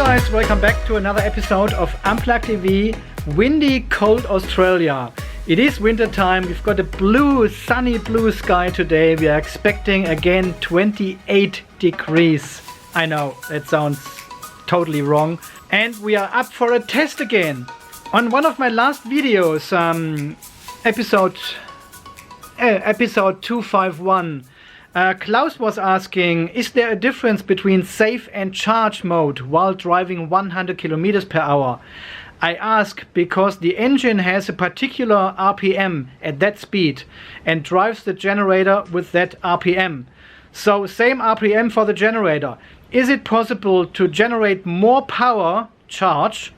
guys, welcome back to another episode of Unplugged EV, windy, cold Australia. It is winter time, we've got a blue, sunny blue sky today. We are expecting again 28 degrees. I know, that sounds totally wrong. And we are up for a test again. On one of my last videos, episode 251, Klaus was asking, is there a difference between safe and charge mode while driving 100 kilometers per hour? I ask because the engine has a particular RPM at that speed and drives the generator with that RPM. So same RPM for the generator. Is it possible to generate more power, charge,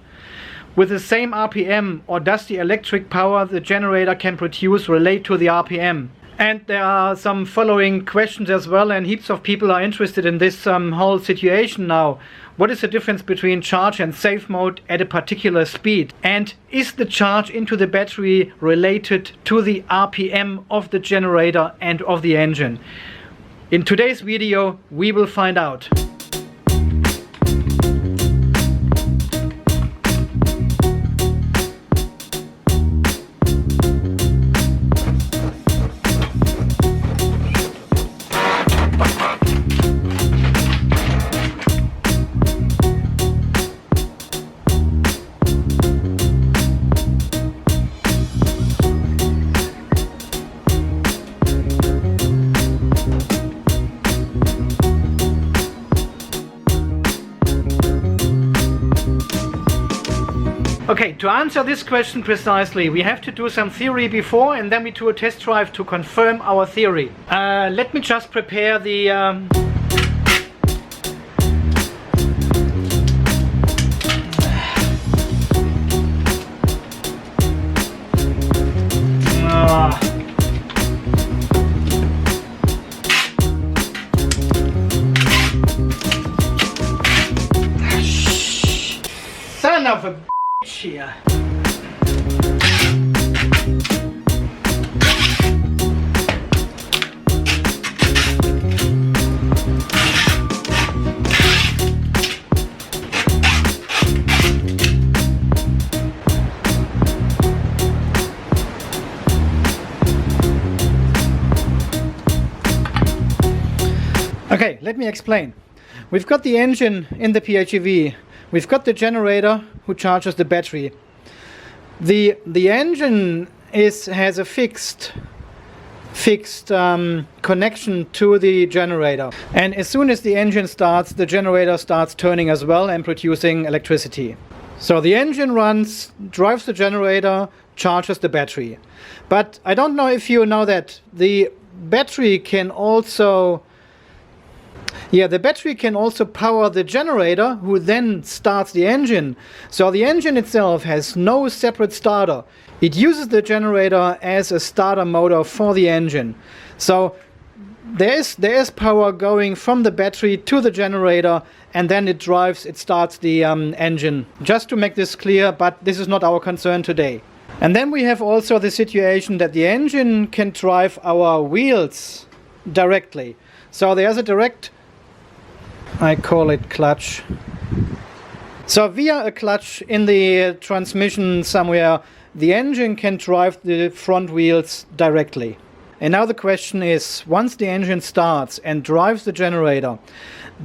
with the same RPM, or does the electric power the generator can produce relate to the RPM? And there are some following questions as well, and heaps of people are interested in this whole situation now. What is the difference between charge and safe mode at a particular speed? And is the charge into the battery related to the RPM of the generator and of the engine? In today's video, we will find out. Okay, to answer this question precisely, we have to do some theory before and then we do a test drive to confirm our theory. Let me just prepare the... Son of a here. Okay, let me explain. We've got the engine in the PHEV. We've got the generator who charges the battery. The engine has a fixed connection to the generator, and as soon as the engine starts, the generator starts turning as well and producing electricity. So the engine runs, drives the generator, charges the battery. But I don't know if you know that the battery can also power the generator, who then starts the engine. So the engine itself has no separate starter. It uses the generator as a starter motor for the engine. So there is power going from the battery to the generator, and then it starts the engine. Just to make this clear, but this is not our concern today. And then we have also the situation that the engine can drive our wheels directly. So there's a direct, I call it clutch. So via a clutch in the transmission somewhere, the engine can drive the front wheels directly. And now the question is, once the engine starts and drives the generator,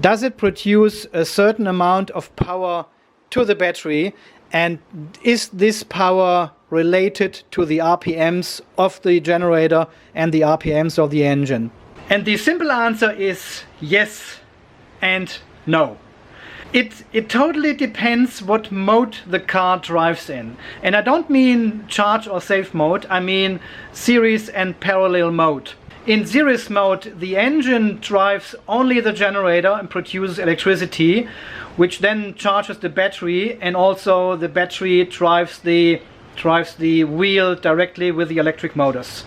does it produce a certain amount of power to the battery? And is this power related to the RPMs of the generator and the RPMs of the engine? And the simple answer is yes and no. It totally depends what mode the car drives in. And I don't mean charge or safe mode, I mean series and parallel mode. In series mode, the engine drives only the generator and produces electricity, which then charges the battery, and also the battery drives the wheel directly with the electric motors.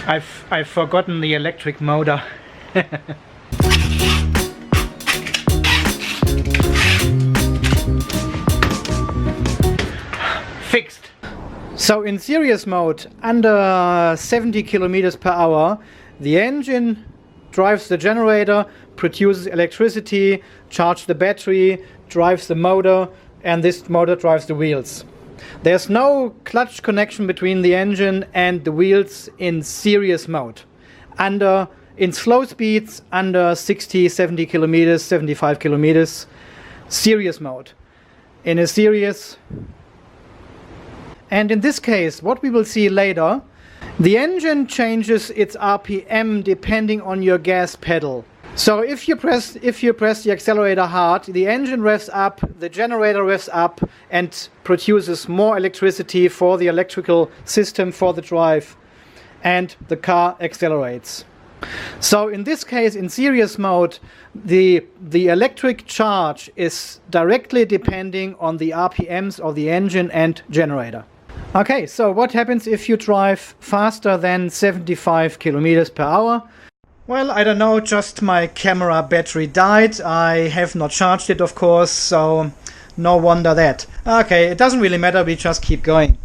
I've forgotten the electric motor. Fixed. So in series mode, under 70 kilometers per hour, the engine drives the generator, produces electricity, charges the battery, drives the motor, and this motor drives the wheels. There's no clutch connection between the engine and the wheels in series mode. In slow speeds, under 60, 70 kilometers, 75 kilometers, series mode. In a series. And in this case, what we will see later, the engine changes its RPM depending on your gas pedal. So if you press the accelerator hard, the engine revs up, the generator revs up and produces more electricity for the electrical system for the drive, and the car accelerates. So in this case, in series mode, the electric charge is directly depending on the RPMs of the engine and generator. Okay, so what happens if you drive faster than 75 kilometers per hour? Well, I don't know, just my camera battery died. I have not charged it, of course, so no wonder that. Okay, it doesn't really matter, we just keep going.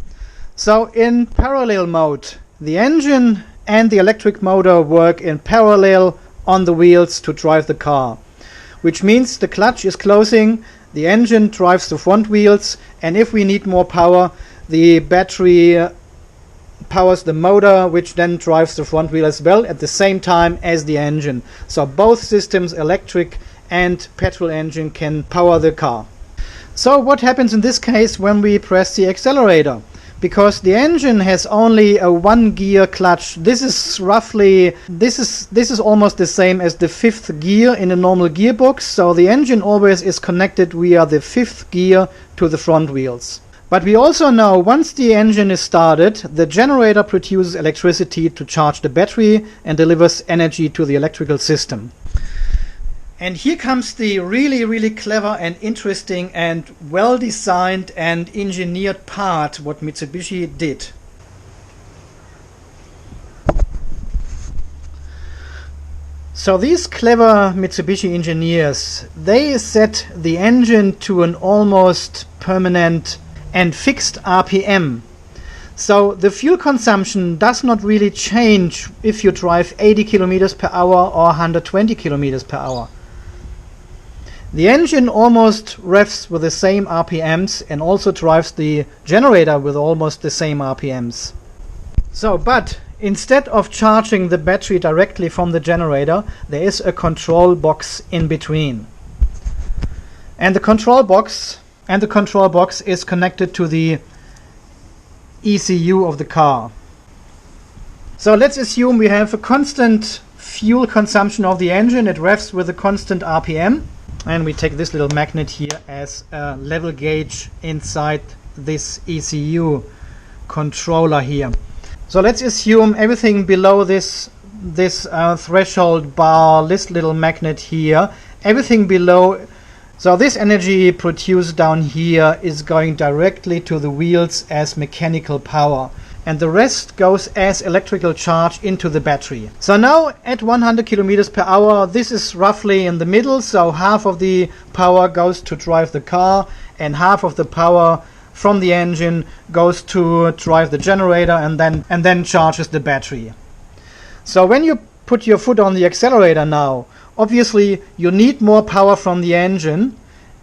So in parallel mode, the engine and the electric motor work in parallel on the wheels to drive the car, which means the clutch is closing, the engine drives the front wheels, and if we need more power, the battery powers the motor, which then drives the front wheel as well at the same time as the engine. So both systems, electric and petrol engine, can power the car. So what happens in this case when we press the accelerator? Because the engine has only a 1-gear clutch. This is almost the same as the 5th gear in a normal gearbox. So the engine always is connected via the 5th gear to the front wheels. But we also know once the engine is started, the generator produces electricity to charge the battery and delivers energy to the electrical system. And here comes the really clever and interesting and well designed and engineered part what Mitsubishi did. So these clever Mitsubishi engineers, they set the engine to an almost permanent and fixed RPM. So the fuel consumption does not really change if you drive 80 kilometers per hour or 120 kilometers per hour. The engine almost revs with the same RPMs and also drives the generator with almost the same RPMs. So, but instead of charging the battery directly from the generator, there is a control box in between. And the control box is connected to the ECU of the car. So let's assume we have a constant fuel consumption of the engine. It revs with a constant RPM. And we take this little magnet here as a level gauge inside this ECU controller here. So let's assume everything below this threshold bar, this little magnet here, everything below. So this energy produced down here is going directly to the wheels as mechanical power. And the rest goes as electrical charge into the battery. So now at 100 kilometers per hour, this is roughly in the middle. So half of the power goes to drive the car and half of the power from the engine goes to drive the generator and then charges the battery. So when you put your foot on the accelerator now, obviously you need more power from the engine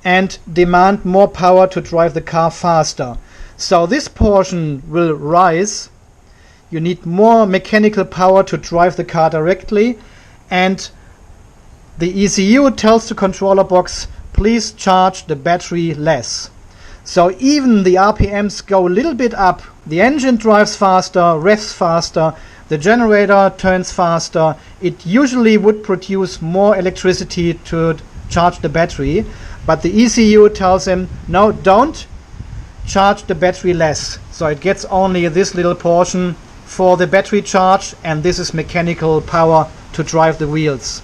and demand more power to drive the car faster. So this portion will rise. You need more mechanical power to drive the car directly, and the ECU tells the controller box, please charge the battery less. So even the RPMs go a little bit up. The engine drives faster, revs faster, the generator turns faster. It usually would produce more electricity to charge the battery, but the ECU tells him, no, don't charge the battery less. So it gets only this little portion for the battery charge, and this is mechanical power to drive the wheels.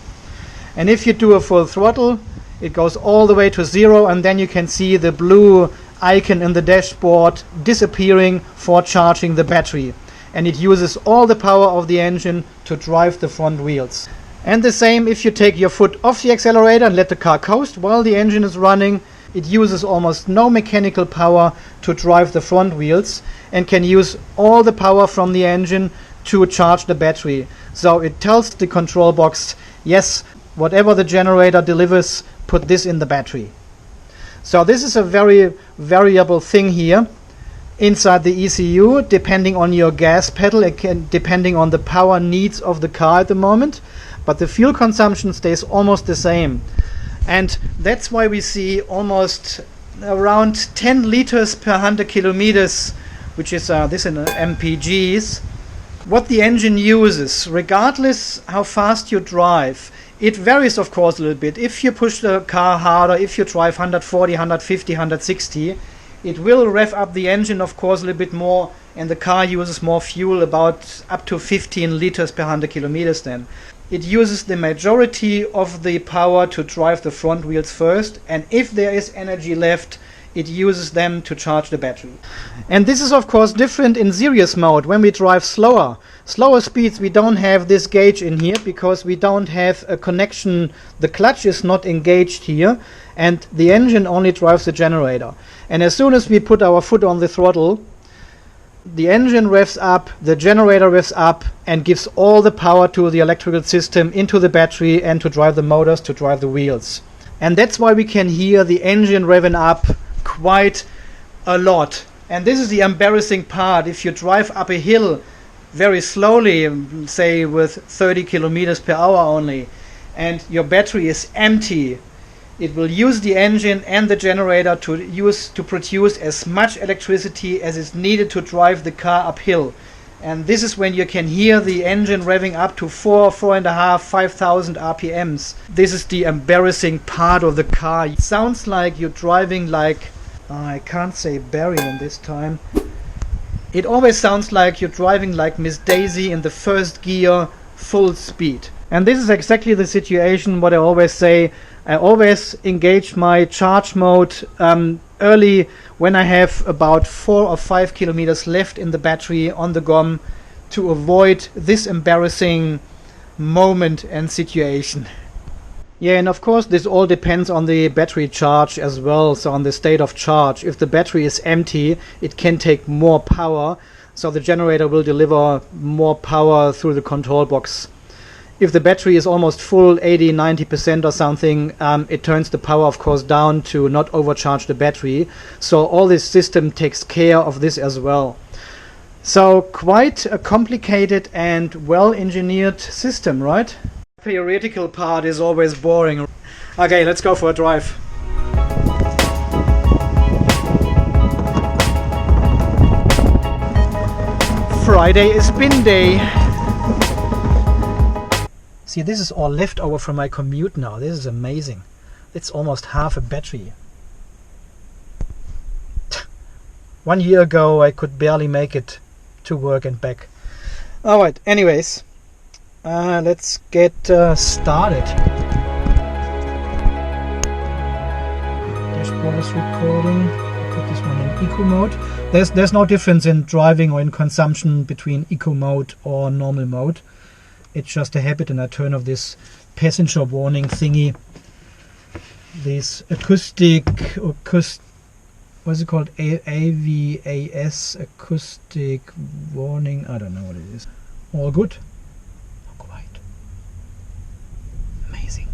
And if you do a full throttle, it goes all the way to 0, and then you can see the blue icon in the dashboard disappearing for charging the battery. And it uses all the power of the engine to drive the front wheels. And the same if you take your foot off the accelerator and let the car coast while the engine is running. It uses almost no mechanical power to drive the front wheels and can use all the power from the engine to charge the battery. So it tells the control box, yes, whatever the generator delivers, put this in the battery. So this is a very variable thing here inside the ECU, depending on your gas pedal, depending on the power needs of the car at the moment, but the fuel consumption stays almost the same. And that's why we see almost around 10 liters per 100 kilometers, which is this in MPGs. What the engine uses, regardless how fast you drive, it varies of course a little bit. If you push the car harder, if you drive 140, 150, 160, it will rev up the engine of course a little bit more, and the car uses more fuel, about up to 15 liters per 100 kilometers then. It uses the majority of the power to drive the front wheels first, and if there is energy left, it uses them to charge the battery. And this is of course different in serious mode. When we drive slower speeds, we don't have this gauge in here because we don't have a connection. The clutch is not engaged here, and the engine only drives the generator. And as soon as we put our foot on the throttle, the engine revs up, the generator revs up, and gives all the power to the electrical system into the battery and to drive the motors, to drive the wheels. And that's why we can hear the engine revving up quite a lot. And this is the embarrassing part. If you drive up a hill very slowly, say with 30 kilometers per hour only, and your battery is empty, it will use the engine and the generator to produce as much electricity as is needed to drive the car uphill. And this is when you can hear the engine revving up to 4.5, 5,000 RPMs. This is the embarrassing part of the car. It sounds like you're driving like, I can't say Barian this time. It always sounds like you're driving like Miss Daisy in the first gear, full speed. And this is exactly the situation what I always say. I always engage my charge mode early when I have about 4 or 5 kilometers left in the battery on the GOM, to avoid this embarrassing moment and situation. Yeah, and of course this all depends on the battery charge as well, so on the state of charge. If the battery is empty, it can take more power, so the generator will deliver more power through the control box. If the battery is almost full, 80-90% or something, it turns the power of course down to not overcharge the battery. So all this system takes care of this as well. So quite a complicated and well engineered system, right? The theoretical part is always boring. Okay, let's go for a drive. Friday is bin day. See, this is all leftover from my commute now. This is amazing. It's almost half a battery. 1 year ago I could barely make it to work and back. Alright, anyways, let's get started. Dashboard is recording. I'll put this one in eco mode. There's no difference in driving or in consumption between eco mode or normal mode. It's just a habit, and I turn off this passenger warning thingy. This acoustic, what's it called? AVAS, acoustic warning. I don't know what it is. All good? All quiet. Amazing.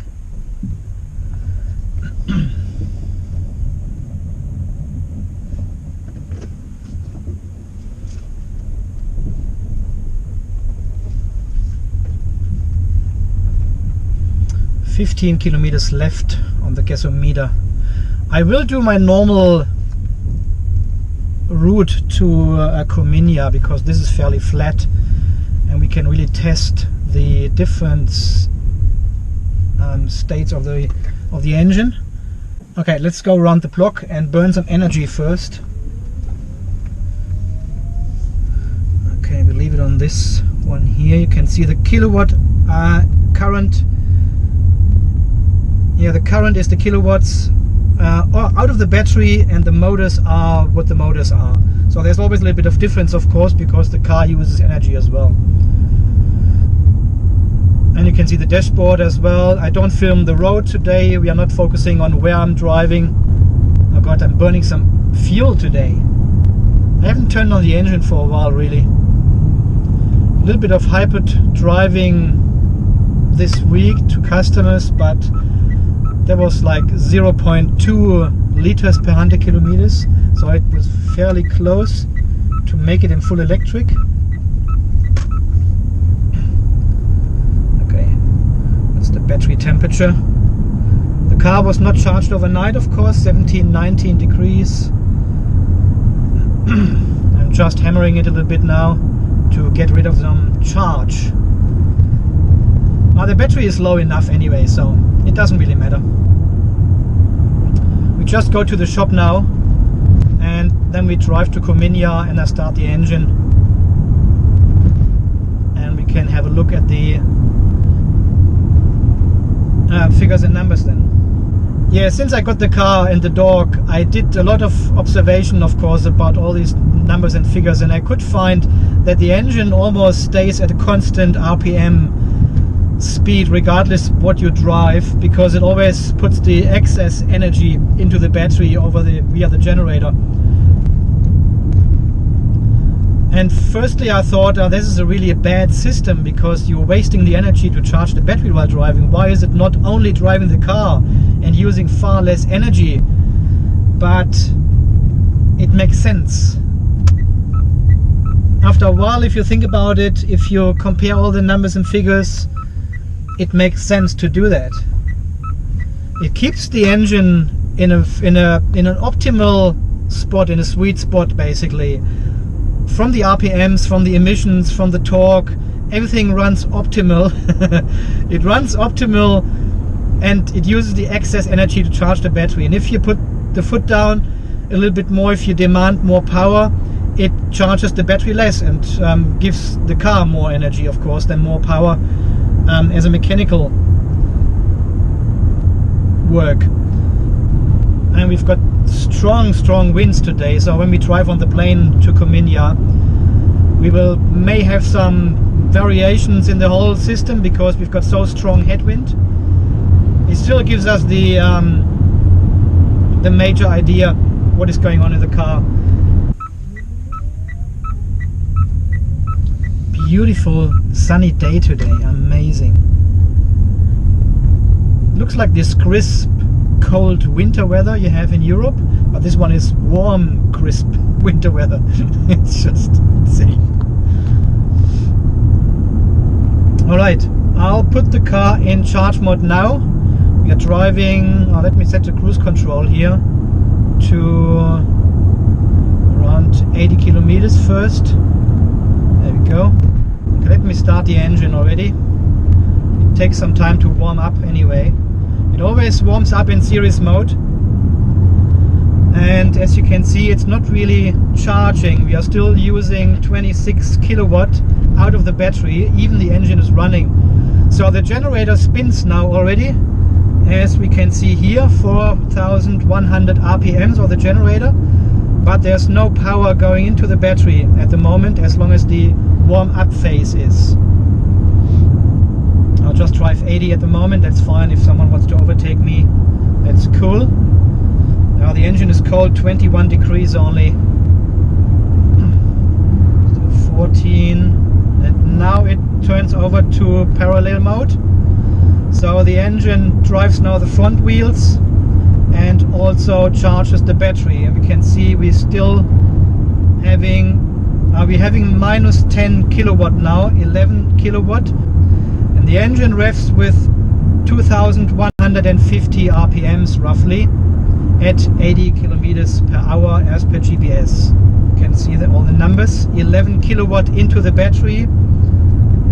15 kilometers left on the gasometer. I will do my normal route to Crominia because this is fairly flat and we can really test the different states of the engine. Okay, let's go around the block and burn some energy first. Okay, we leave it on this one here. You can see the kilowatt current. Yeah, the current is the kilowatts out of the battery, and the motors are what the motors are. So there's always a little bit of difference, of course, because the car uses energy as well. And you can see the dashboard as well. I don't film the road today. We are not focusing on where I'm driving. Oh god, I'm burning some fuel today. I haven't turned on the engine for a while, really. A little bit of hybrid driving this week to customers, but there was like 0.2 liters per 100 kilometers, so it was fairly close to make it in full electric. Okay, that's the battery temperature. The car was not charged overnight, of course, 17-19 degrees. I'm just hammering it a little bit now to get rid of some charge. The battery is low enough anyway, so it doesn't really matter. We just go to the shop now, and then we drive to Cominia and I start the engine, and we can have a look at the figures and numbers then. Yeah, since I got the car and the dog, I did a lot of observation, of course, about all these numbers and figures, and I could find that the engine almost stays at a constant RPM speed regardless what you drive, because it always puts the excess energy into the battery via the generator. And firstly I thought, this is really a bad system, because you're wasting the energy to charge the battery while driving. Why is it not only driving the car and using far less energy? But it makes sense. After a while, if you think about it, if you compare all the numbers and figures, it makes sense to do that. It keeps the engine in an optimal spot, in a sweet spot basically. From the RPMs, from the emissions, from the torque, everything runs optimal. It runs optimal, and it uses the excess energy to charge the battery. And if you put the foot down a little bit more, if you demand more power, it charges the battery less and gives the car more energy, of course, than more power as a mechanical work. And we've got strong winds today, so when we drive on the plane to Cominia, we may have some variations in the whole system because we've got so strong headwind. It still gives us the major idea what is going on in the car. Beautiful sunny day today, amazing. Looks like this crisp cold winter weather you have in Europe, but this one is warm, crisp winter weather. It's just insane. Alright, I'll put the car in charge mode now. We are driving, let me set the cruise control here to around 80 kilometers first. There we go. Okay, let me start the engine already. It takes some time to warm up anyway. It always warms up in series mode, and as you can see, it's not really charging. We are still using 26 kilowatt out of the battery, even the engine is running. So the generator spins now already, as we can see here, 4,100 RPMs of the generator, but there's no power going into the battery at the moment as long as the warm up phase is. I'll just drive 80 at the moment, that's fine. If someone wants to overtake me, that's cool. Now the engine is cold, 21 degrees only. 14, and now it turns over to parallel mode. So the engine drives now the front wheels and also charges the battery. And we can see we're still having minus 10 kilowatt now, 11 kilowatt. The engine revs with 2,150 RPMs roughly at 80 kilometers per hour as per GPS. You can see all the numbers. 11 kilowatt into the battery,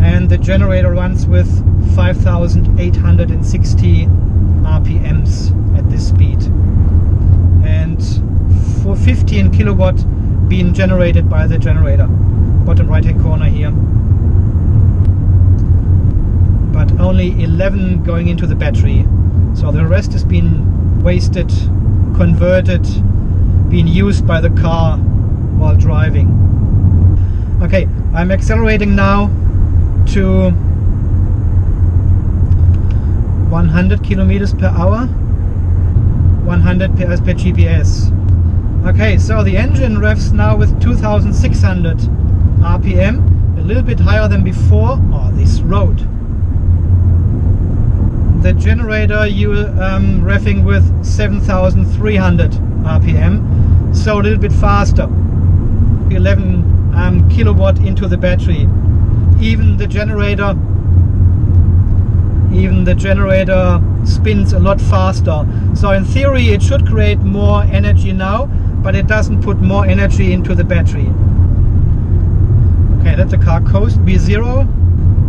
and the generator runs with 5,860 RPMs at this speed. And for 15 kilowatt being generated by the generator. Bottom right hand corner here. But only 11 going into the battery, so the rest has been wasted, converted, being used by the car while driving. Okay, I'm accelerating now to 100 kilometers per hour, 100 as per GPS. Okay, so the engine revs now with 2,600 RPM, a little bit higher than before. Oh, this road. the generator you revving with 7,300 RPM, so a little bit faster, 11 kilowatt into the battery. Even the generator spins a lot faster. So in theory it should create more energy now, but it doesn't put more energy into the battery. Okay, let the car coast, B0,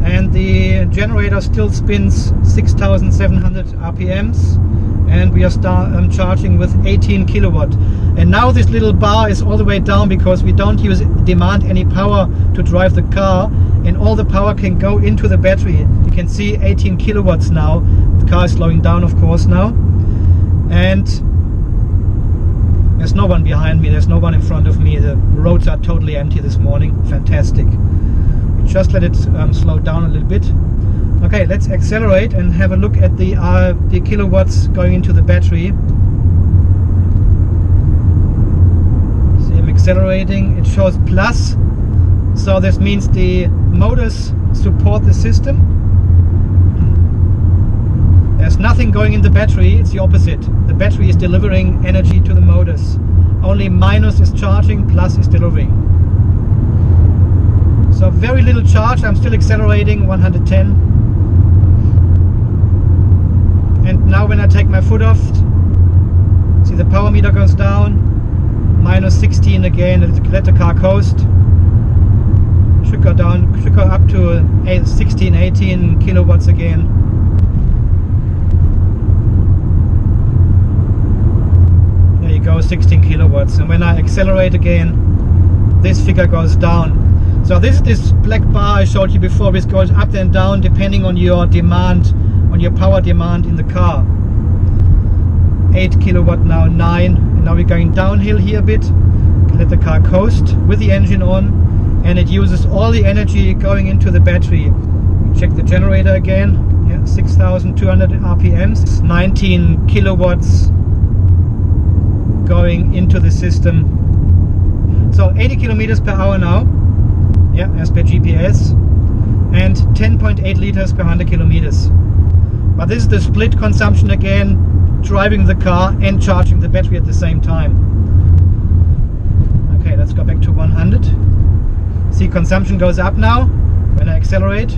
and the generator still spins 6,700 RPMs, and we are charging with 18 kilowatt. And now this little bar is all the way down because we don't demand any power to drive the car, and all the power can go into the battery. You can see 18 kilowatts now. The car is slowing down, of course, now. And there's no one behind me, there's no one in front of me. The roads are totally empty this morning. Fantastic. Just let it slow down a little bit. Okay, let's accelerate and have a look at the kilowatts going into the battery. See, I'm accelerating. It shows plus, so this means the motors support the system. There's nothing going in the battery, it's the opposite. The battery is delivering energy to the motors. Only minus is charging, plus is delivering. So very little charge. I'm still accelerating, 110. And now when I take my foot off, see the power meter goes down, minus 16 again. Let the car coast. Should go down, should go up to 16, 18 kilowatts again. There you go, 16 kilowatts. And when I accelerate again, this figure goes down. So this is this black bar I showed you before, which goes up and down depending on your demand, on your power demand in the car. 8 kilowatt now, 9, and now we're going downhill here a bit. Let the car coast with the engine on, and it uses all the energy going into the battery. Check the generator again. Yeah, 6,200 RPMs, 19 kilowatts going into the system. So 80 kilometers per hour now. Yeah, as per GPS, and 10.8 liters per 100 kilometers. But this is the split consumption again, driving the car and charging the battery at the same time. Okay, let's go back to 100. See, consumption goes up now when I accelerate,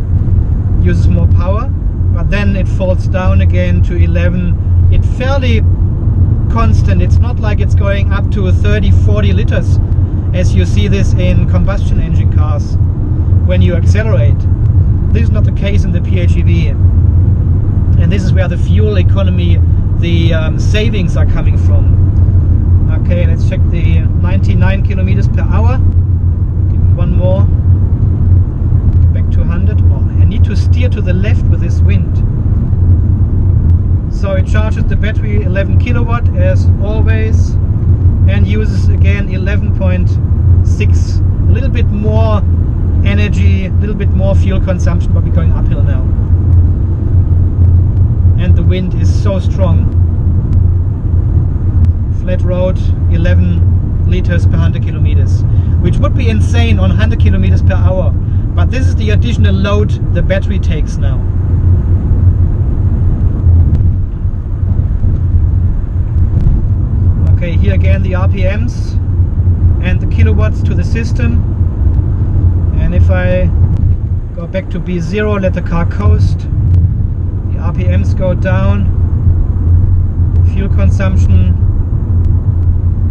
uses more power, but then it falls down again to 11. It's fairly constant. It's not like it's going up to 30-40 liters as you see this in combustion engine cars when you accelerate. This is not the case in the PHEV, and this is where the fuel economy, the savings are coming from. Okay, let's check the 99 kilometers per hour. One more. Back to 100. Oh, I need to steer to the left with this wind. So it charges the battery 11 kilowatt as always, and uses again 11.6, a little bit more energy, a little bit more fuel consumption, but we're going uphill now. And the wind is so strong. Flat road, 11 liters per 100 kilometers, which would be insane on 100 kilometers per hour. But this is the additional load the battery takes now. Okay, here again the RPMs and the kilowatts to the system. And if I go back to B0, let the car coast, the RPMs go down, fuel consumption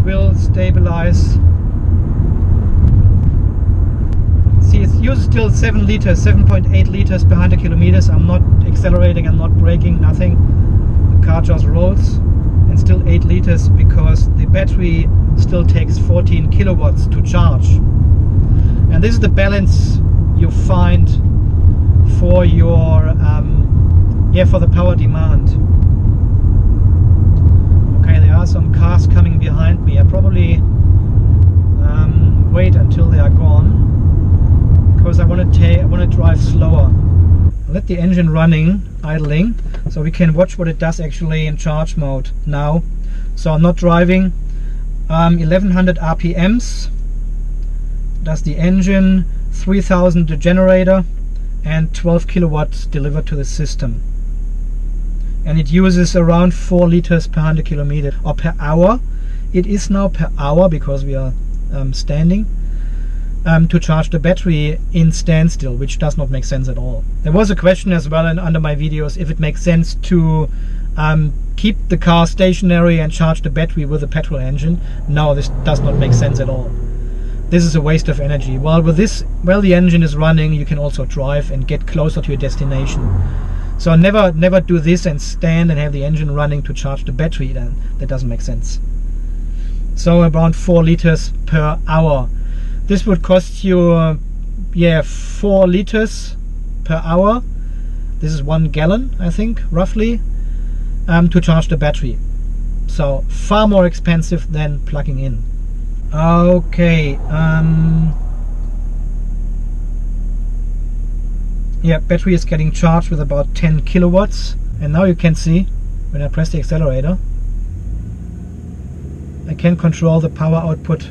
will stabilize. See, it uses still 7 liters, 7.8 liters per 100 kilometers. I'm not accelerating, I'm not braking, nothing. The car just rolls, and still 8 liters because the battery still takes 14 kilowatts to charge. And this is the balance you find for your for the power demand. Okay, there are some cars coming behind me. I probably wait until they are gone because I want to drive slower. Let the engine running, idling, so we can watch what it does actually in charge mode now. So I'm not driving. 1100 RPMs does the engine, 3000 the generator, and 12 kilowatts delivered to the system. and it uses around 4 liters per 100 kilometers or per hour. It is now per hour because we are standing, to charge the battery in standstill, which does not make sense at all. There was a question as well under my videos if it makes sense to keep the car stationary and charge the battery with a petrol engine. No, this does not make sense at all. This is a waste of energy. While with this, while the engine is running, you can also drive and get closer to your destination. So never do this and stand and have the engine running to charge the battery. Then that doesn't make sense. So around 4 liters per hour. This would cost you 4 liters per hour. This is 1 gallon, I think, roughly, to charge the battery. So far more expensive than plugging in. Okay, battery is getting charged with about 10 kilowatts, and now you can see when I press the accelerator, I can control the power output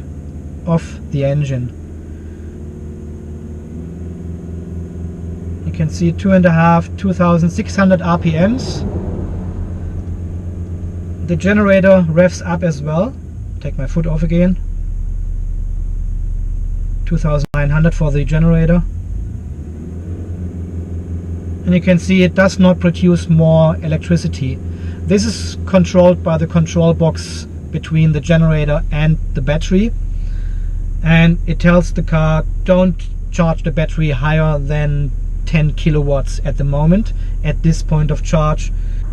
of the engine. You can see 2,600 RPMs. The generator revs up as well. Take my foot off again. 2,900 for the generator. And you can see it does not produce more electricity. This is controlled by the control box between the generator and the battery, and it tells the car don't charge the battery higher than 10 kilowatts at the moment at this point of charge.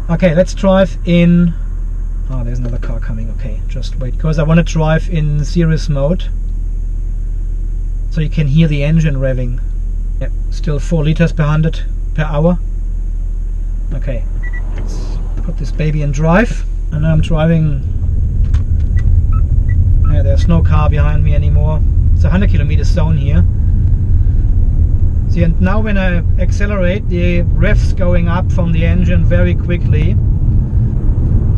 Okay, let's drive in. Oh, there's another car coming. Okay, just wait, because I want to drive in series mode so you can hear the engine revving. Yeah, still 4 liters per 100 per hour. Okay, let's put this baby in drive, and now I'm driving. Yeah, there's no car behind me anymore. It's a 100 kilometer zone here. See, and now when I accelerate, the revs going up from the engine very quickly.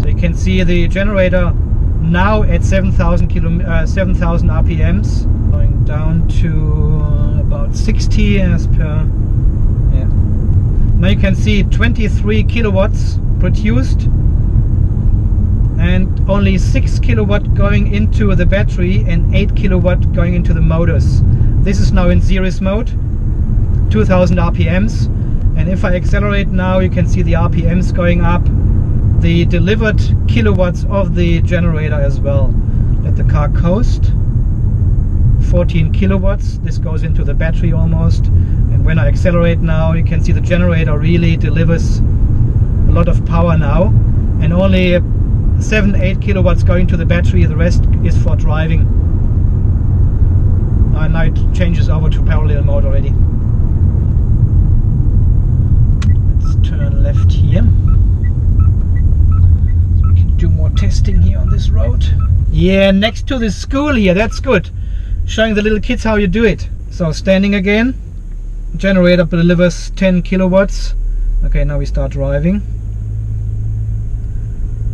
So you can see the generator now at 7,000 RPMs, going down to about 60 as per. Yeah. Now you can see 23 kilowatts produced, and only 6 kilowatt going into the battery and 8 kilowatt going into the motors. This is now in series mode, 2,000 RPMs, and if I accelerate now, you can see the RPMs going up, the delivered kilowatts of the generator as well. Let the car coast. 14 kilowatts, this goes into the battery almost, and when I accelerate now, you can see the generator really delivers a lot of power now, and only 7-8 kilowatts going to the battery, the rest is for driving. Now it changes over to parallel mode already. Let's turn left here so we can do more testing here on this road. Yeah, next to the school here, that's good. Showing the little kids how you do it. So standing again, generator delivers 10 kilowatts. Okay, now we start driving.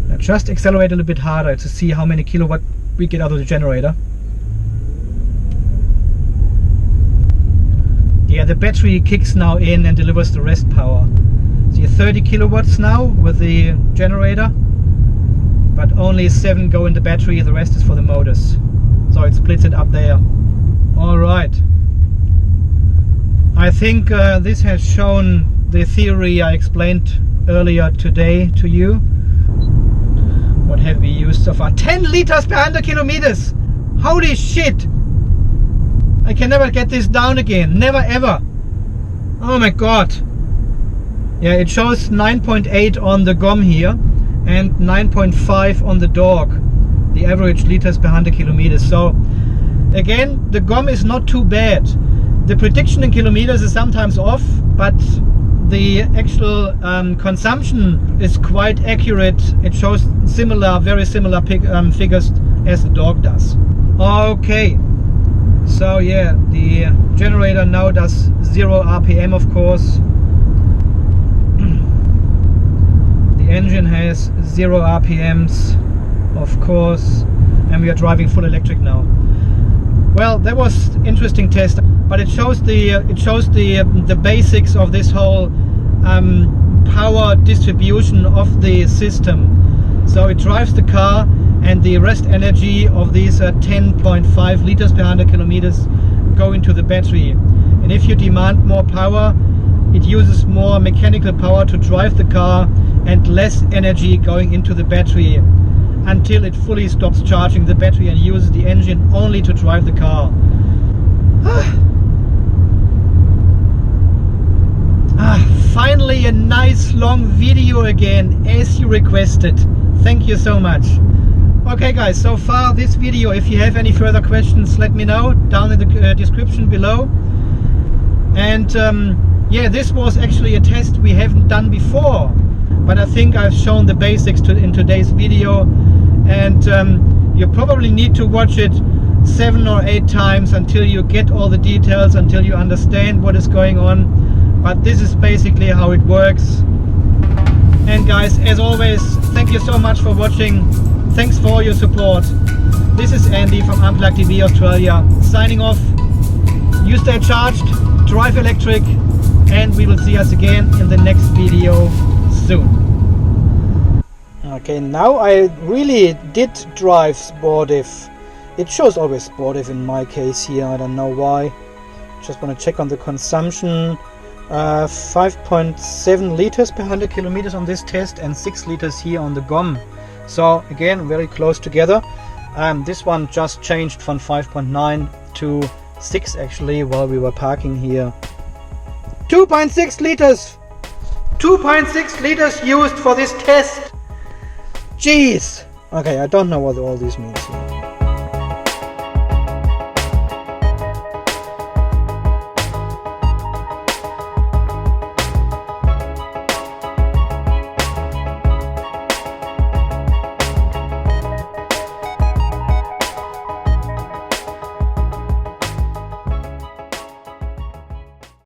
Now just accelerate a little bit harder to see how many kilowatt we get out of the generator. Yeah, the battery kicks now in and delivers the rest power. See, 30 kilowatts now with the generator, but only 7 go in the battery, the rest is for the motors. So it splits it up there. Alright. I think this has shown the theory I explained earlier today to you. What have we used so far? 10 liters per 100 kilometers! Holy shit! I can never get this down again. Never ever. Oh my god. Yeah, it shows 9.8 on the GOM here and 9.5 on the dog. The average liters per 100 kilometers. So again, the GOM is not too bad. The prediction in kilometers is sometimes off, but the actual consumption is quite accurate. It shows similar, very similar figures as the dog does. Okay, so yeah, the generator now does 0 RPM, of course. The engine has 0 RPMs, of course, and we are driving full electric now. Well, that was interesting test, but it shows the basics of this whole power distribution of the system. So it drives the car, and the rest energy of these 10.5 liters per 100 kilometers go into the battery. And if you demand more power, it uses more mechanical power to drive the car and less energy going into the battery, until it fully stops charging the battery and uses the engine only to drive the car. Finally a nice long video again, as you requested. Thank you so much. Okay guys, so far this video. If you have any further questions, let me know down in the description below. And yeah, this was actually a test we haven't done before, but I think I've shown the basics in today's video, and you probably need to watch it 7 or 8 times until you get all the details, until you understand what is going on. But this is basically how it works. And guys, as always, thank you so much for watching. Thanks for all your support. This is Andy from Unplugged TV Australia, signing off. You stay charged, drive electric, and we will see us again in the next video soon. Okay, now I really did drive sportive. It shows always sportive in my case here, I don't know why. Just want to check on the consumption. 5.7 liters per 100 kilometers on this test, and 6 liters here on the GOM. So again, very close together. This one just changed from 5.9 to 6 actually while we were parking here. 2.6 liters! 2.6 liters used for this test! Jeez! Okay, I don't know what all this means here.